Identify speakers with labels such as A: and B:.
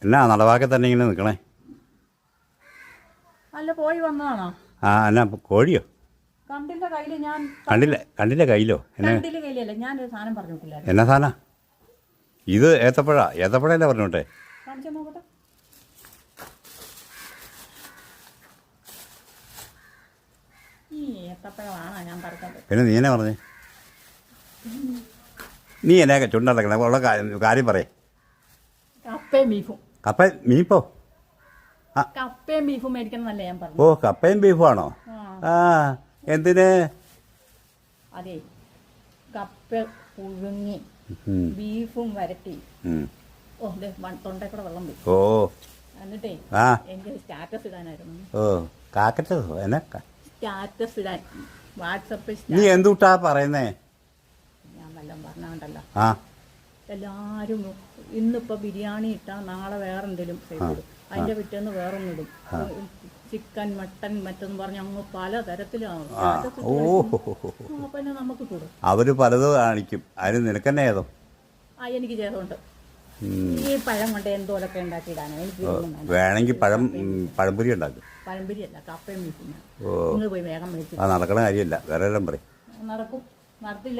A: എന്നാ നടവാക്കെ തന്നെ ഇങ്ങനെ നിൽക്കണേ?
B: അല്ല, പോയി വന്നതാണോ?
A: ആ, എന്നാ കോഴിയോ?
B: കണ്ടില്ല കയ്യില്. ഞാൻ
A: കണ്ടില്ല കയ്യിലോ? എന്നാ
B: കണ്ടില്ല കയ്യിലല്ല, ഞാനൊരു സാധനം പറഞ്ഞു കൊടുക്കില്ലായിരുന്നു.
A: എന്നാ സാധന ഇത്? ഏത്തപ്പഴല്ലേ പറഞ്ഞോട്ടെ?
B: കാണിച്ചു നോക്കട്ടെ. ഈ ഏത്തപ്പഴമാണോ ഞാൻ പറഞ്ഞത്?
A: പിന്നെ നീ എന്നാ പറഞ്ഞേ? നീ എന്നൊക്കെ ചുണ്ടടക്കണേ? ഉള്ള കാര്യം പറയേ.
B: കപ്പയും ബീഫും.
A: മീപ്പോ?
B: കപ്പയും ബീഫും മേടിക്കണം എന്നല്ലേ ഞാൻ പറഞ്ഞു.
A: ഓ, കപ്പയും ബീഫും ആണോ? ആ, എന്തിന്?
B: അതെ, കപ്പ പുഴുങ്ങി ബീഫും വരട്ടി. ഓ, തൊണ്ടക്കൂടെ വെള്ളം പോയി.
A: ഓ,
B: എന്നിട്ടേ
A: ആ,
B: എനിക്ക് സ്റ്റാറ്റസ് ഇടാനായിരുന്നു.
A: ഓ, കാക്കറ്റോ? എന്നാ
B: സ്റ്റാറ്റസ് ഇടാൻ വാട്സപ്പ്.
A: നീ എന്തുട്ടാ പറയുന്നേ?
B: ഞാൻ വല്ലതും പറഞ്ഞുണ്ടല്ലോ.
A: ആ,
B: എല്ലാരും ഇന്നിപ്പോ ബിരിയാണി ഇട്ടാ നാളെ വേറെന്തെങ്കിലും ചെയ്തിടും. അതിന്റെ പിറ്റേന്ന് വേറൊന്നിടും. ചിക്കൻ, മട്ടൻ, മറ്റെന്ന് പറഞ്ഞ് അങ്ങ് പല തരത്തിലാണ്. പിന്നെ നമുക്ക് കൂടും.
A: അവര് പലതും കാണിക്കും. അതിന് നിനക്കെന്നെ ഏതോ?
B: എനിക്ക് ചെയ്തോണ്ട് ഈ പഴം കൊണ്ട് എന്തോലൊക്കെ ഉണ്ടാക്കിയിടാനോ എനിക്ക്
A: വേണമെങ്കിൽ പഴംപൊരി ഉണ്ടാക്കും.
B: പഴംപൊരി അല്ല, കപ്പയും ബീഫും. നിങ്ങൾ പോയി വേഗം മേടിച്ചു.
A: നടക്കണ കാര്യമല്ല, വേറെ എല്ലാം പറയും.
B: നടക്കും, നടത്തില്ല.